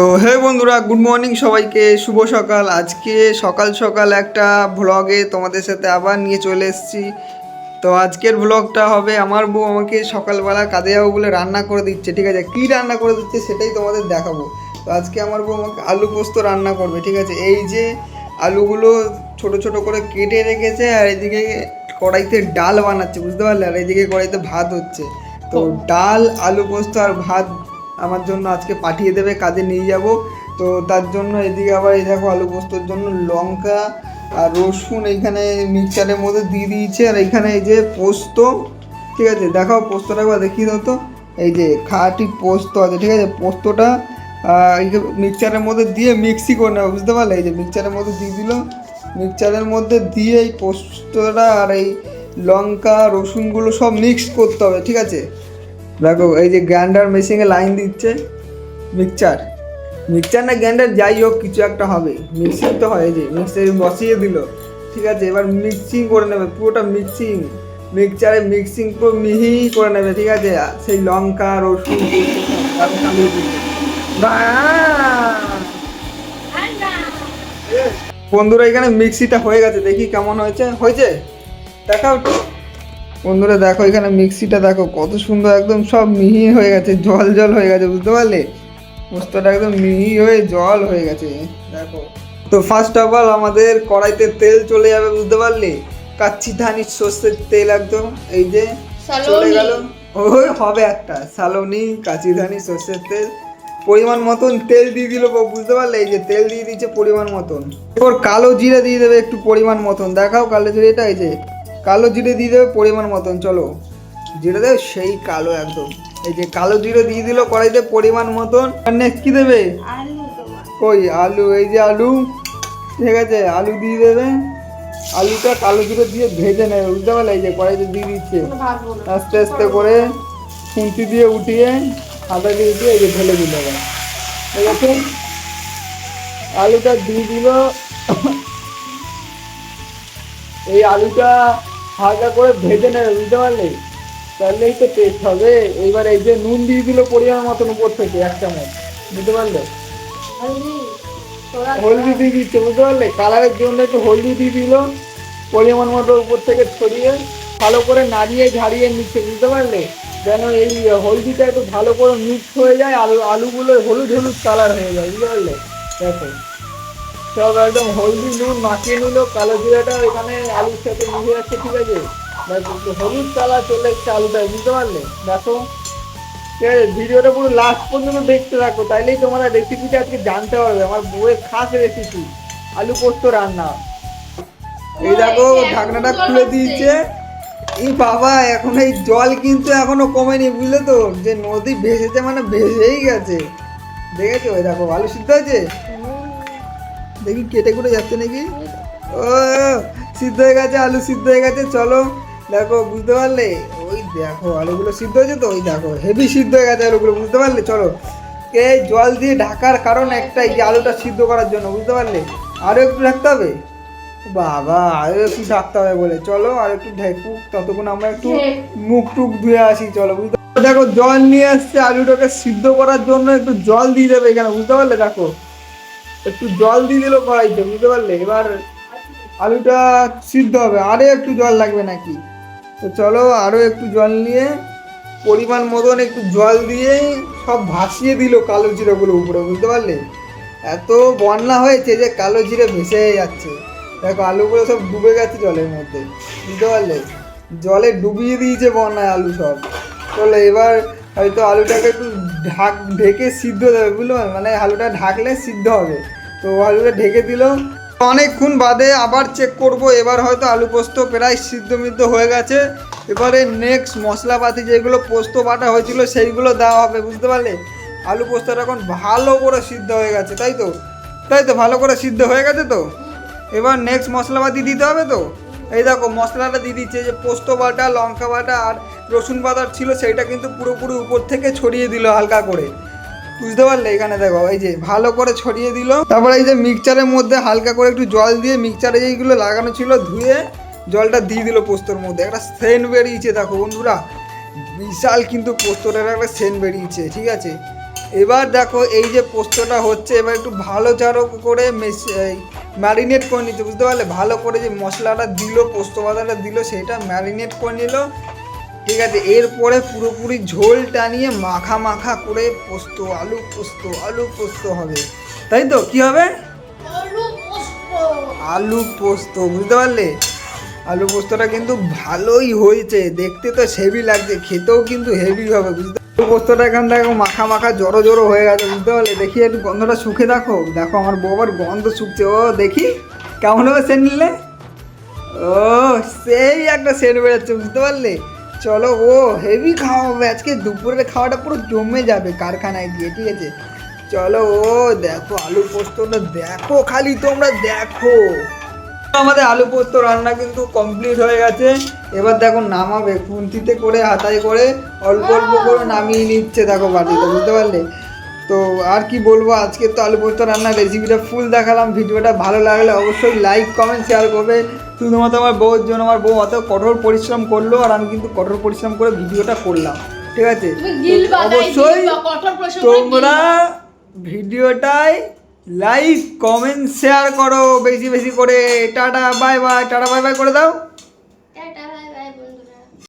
তো হে বন্ধুরা, good morning সবাইকে, শুভ সকাল। আজকে সকাল সকাল একটা ভ্লগে তোমাদের সাথে আবার নিয়ে চলে এসেছি। তো আজকের ভ্লগটা হবে আমার বউ আমাকে সকালবেলা কাজে যাবো বলে রান্না করে দিচ্ছে, ঠিক আছে। কী রান্না করে দিচ্ছে সেটাই তোমাদের দেখাবো। তো আজকে আমার বউ আমাকে আলু পোস্ত রান্না করবে, ঠিক আছে। এই যে আলুগুলো ছোট ছোট করে কেটে রেখেছে, আর এদিকে কড়াইতে ডাল বানাচ্ছে, বুঝতে পারলে। আর এইদিকে কড়াইতে ভাত হচ্ছে। তো ডাল, আলু পোস্ত আর ভাত আমার জন্য আজকে পাঠিয়ে দেবে, কাজে নিয়ে যাব। তো তার জন্য এদিকে আবার এই দেখো আলু পোস্তর জন্য লঙ্কা আর রসুন এইখানে মিক্সচারের মধ্যে দিয়ে দিয়েছে। আর এইখানে এই যে পোস্ত, ঠিক আছে। দেখাও পোস্তটা একবার দেখিয়ে দাও তো। এই যে খাঁটি পোস্ত আছে, ঠিক আছে। পোস্তটা মিক্সচারের মধ্যে দিয়ে মিক্সি করে নেবে, বুঝতে পারলে। এই যে মিক্সচারের মধ্যে দিয়ে দিল, মিক্সচারের মধ্যে দিয়ে এই পোস্তটা আর এই লঙ্কা রসুনগুলো সব মিক্স করতে হবে, ঠিক আছে। দেখো এই যে গ্রাইন্ডার মেশিনে লাইন দিচ্ছে, মিক্সচার না গ্রাইন্ডার যাই হোক কিছু একটা হবে, মিক্সিং তো হয়। এই যে মিক্সারে বসিয়ে দিল, ঠিক আছে। এবার মিক্সিং করে নেবে, পুরোটা মিক্সচারে মিক্সিং পুরো মিহি করে নেবে, ঠিক আছে। সেই লঙ্কা রসুন বন্ধুরা এখানে মিক্সিটা হয়ে গেছে, দেখি কেমন হয়েছে দেখাও তো বন্ধুরা। দেখো এখানে মিক্সিটা দেখো কত সুন্দর, একদম সব মিহি হয়ে গেছে, জল জল হয়ে গেছে, বুঝতে পারলে। পোস্তটা একদম মিহি হয়ে জল হয়ে গেছে, দেখো। তো ফার্স্ট অফ অল আমাদের কড়াইতে তেল চলে যাবে, বুঝতে পারলে। কাচ্চি ধানির সর্ষের তেল একদম, এই যে চলে গেল। ওই হবে একটা সালোনি কাচ্চি ধানি সর্ষের তেল, পরিমাণ মতন তেল দিয়ে দিল, বুঝতে পারলে। এই যে তেল দিয়ে দিচ্ছে পরিমাণ মতন। এরপর কালো জিরে দিয়ে দেবে একটু পরিমাণ মতন, দেখাও কালো জিরেটা। এই যে কালো জিরে দিয়ে দেবে পরিমাণ মতন, চলো জিরে দেবে সেই কালো একদম। এই যে কালো জিরে দিয়ে দিল কড়াইতে পরিমাণ মতন। আর নেক্সট কি দেবে? কই আলু, এই যে আলু, ঠিক আছে। আলু দিয়ে দেবে, আলুটা কালো জিরে দিয়ে ভেজে নেবে, বুঝতে পারলে। এই যে কড়াইতে দিয়ে দিচ্ছে আস্তে আস্তে করে, খুন্তি দিয়ে উঠিয়ে আদা দিয়ে দিয়ে এই যে ঢেলে দিল, ঠিক আছে। আলুটা দিয়ে দিল, এই আলুটা হালকা করে ভেজে নেবে, বুঝতে পারলে। তাহলেই তো টেস্ট হবে। এইবার এই যে নুন দিয়ে দিল পরিমাণ মতন উপর থেকে 1 চামচ, বুঝতে পারলে। হলদি দিয়ে দিচ্ছে, বুঝতে পারলে। কালারের জন্য একটু হলদি দিয়ে দিল পরিমাণ মতো উপর থেকে ছড়িয়ে, ভালো করে নাড়িয়ে ঝাড়িয়ে নিচ্ছে, বুঝতে পারলে। যেন এই হলদিটা একটু ভালো করে মিক্স হয়ে যায়, আলুগুলো হলুদ হলুদ কালার হয়ে যায়, বুঝতে পারলে। দেখো সব একদম হলদি নুন মাখিয়ে নিল, কালো জিরাটা এখানে আলুর সাথে মিশে যাচ্ছে, ঠিক আছে। হলুদ কালার চলে এসছে আলুটা, বুঝতে পারলে। দেখো ঠিক আছে, ভিডিওটা পুরো লাস্ট পর্যন্ত দেখতে থাকো, তাইলেই তোমরা রেসিপিটা আজকে জানতে পারবে। আমার বউয়ের খাস রেসিপি আলু পোস্ত রান্না। এই দেখো ঢাকনাটা খুলে দিয়েছে। এই বাবা, এখন এই জল কিন্তু এখনো কমেনি, বুঝলে তো। যে নদী ভেসেছে মানে ভেসেই গেছে, দেখেছো। এই দেখো আলু সিদ্ধ হয়েছে, দেখি কেটে কুটে যাচ্ছে নাকি। ও সিদ্ধ হয়ে গেছে, আলু সিদ্ধ হয়ে গেছে, চলো দেখো, বুঝতে পারলে। ওই দেখো আলুগুলো সিদ্ধ হয়েছে তো, ওই দেখো হেভি সিদ্ধ হয়ে গেছে আলুগুলো, বুঝতে পারলে। চলো এই জল দিয়ে ঢাকার কারণ একটাই, যে আলুটা সিদ্ধ করার জন্য, বুঝতে পারলে। আরও একটু ঢাকতে হবে, বাবা আরও একটু ঢাকতে হবে বলে। চলো আর একটু ঢেকুক, ততক্ষণ আমরা একটু মুখ টুক ধুয়ে আসি, চলো। বুঝতে দেখো জল নিয়ে আসছে আলুটাকে সিদ্ধ করার জন্য, একটু জল দিয়ে দেবে এখানে, বুঝতে পারলে। দেখো একটু জল দিয়ে দিল কড়াইতে, বুঝতে পারলে। এবার আলুটা সিদ্ধ হবে, আরও একটু জল লাগবে নাকি। তো চলো আরও একটু জল নিয়ে পরিমাণ মতন একটু জল দিয়ে সব ভাসিয়ে দিল কালো জিরেগুলো উপরে, বুঝতে পারলে। এত বন্যা হয়েছে যে কালো জিরে ভেসে যাচ্ছে। দেখো আলুগুলো সব ডুবে গেছে জলের মধ্যে, বুঝতে পারলে। জলে ডুবিয়ে দিয়েছে বন্যায় আলু সব। চলো এবার হয়তো আলুটাকে একটু ঢেকে সিদ্ধ দেবে, বুঝলো, মানে আলুটা ঢাকলে সিদ্ধ হবে। তো আলুটা ঢেকে দিল, অনেকক্ষণ বাদে আবার চেক করব। এবার হয়তো আলু পোস্ত প্রায় সিদ্ধ মিদ্ধ হয়ে গেছে। এবারে নেক্সট মশলাপাতি যেগুলো পোস্ত বাটা হয়েছিল সেইগুলো দেওয়া হবে, বুঝতে পারলে। আলু পোস্তটা এখন ভালো করে সিদ্ধ হয়ে গেছে, তাই তো ভালো করে সিদ্ধ হয়ে গেছে। তো এবার নেক্সট মশলাপাতি দিতে হবে। তো এই দেখো মশলাটা দিয়ে দিচ্ছে, যে পোস্ত বাটা লঙ্কা বাটা আর রসুন বাটা ছিল সেইটা কিন্তু পুরোপুরি উপর থেকে ছড়িয়ে দিল হালকা করে, বুঝতে পারলে। এখানে দেখো এই যে ভালো করে ছড়িয়ে দিল। তারপরে এই যে মিক্সচারের মধ্যে হালকা করে একটু জল দিয়ে মিক্সচারে যেইগুলো লাগানো ছিল ধুয়ে জলটা দিয়ে দিল পোস্তর মধ্যে। একটা সেন্ট বেরিয়েছে দেখো বন্ধুরা, বিশাল কিন্তু পোস্তটার একটা সেন্ট বেরিয়েছে, ঠিক আছে। এবার দেখো এই যে পোস্তটা হচ্ছে, এবার একটু ভালো চারো করে ম্যারিনেট করে নিতে, বুঝতে পারলে? ভালো করে যে মশলাটা দিল, পোস্ত বাটাটা দিল, সেটা ম্যারিনেট করে নিল, ঠিক আছে? এরপরে পুরোপুরি ঝোল টানিয়ে মাখা মাখা করে পোস্ত, আলু পোস্ত হবে, তাই তো? কি হবে? আলু পোস্ত, বুঝতে পারলে? আলু পোস্তটা কিন্তু ভালোই হয়েছে, দেখতে তো হেভি লাগছে, খেতেও কিন্তু হেভি হবে, বুঝতে? আলু পোস্তটা এখান থেকে মাখা মাখা জড়ো জড়ো হয়ে গেছে, বুঝতে পারলে? দেখি একটু গন্ধটা শুকে দেখো, দেখো আমার বউবার গন্ধ শুকছে। ও দেখি কেমন হবে সেন্ট নিলে। ও সেই একটা সেন্ট বেরোচ্ছে, বুঝতে পারলে? চলো, ও হেভি খাওয়া হবে আজকে, দুপুরের খাওয়াটা পুরো জমে যাবে কারখানায় গিয়ে, ঠিক আছে? চলো, ও দেখো আলু পোস্তটা দেখো, খালি তোমরা দেখো। আমাদের আলু পোস্ত রান্না কিন্তু কমপ্লিট হয়ে গেছে। এবার দেখো নামাবে, খুন্তিতে করে হাতায় করে অল্প অল্প করে নামিয়ে নিচ্ছে, দেখো বাটিতে, বুঝতে পারলে? তো আর কি বলবো, আজকে তো আলু পোস্ত রান্নার রেসিপিটা ফুল দেখালাম। ভিডিওটা ভালো লাগলে অবশ্যই লাইক কমেন্ট শেয়ার করবে। শুধুমাত্র আমার বউর জন্য, আমার বউ অত কঠোর পরিশ্রম করলো, আর আমি কিন্তু কঠোর পরিশ্রম করে ভিডিওটা করলাম, ঠিক আছে? অবশ্যই তোমরা ভিডিওটায় লাইক কমেন্ট শেয়ার করো বেশি বেশি করে। Tata bye bye, tata bye bye করে দাও।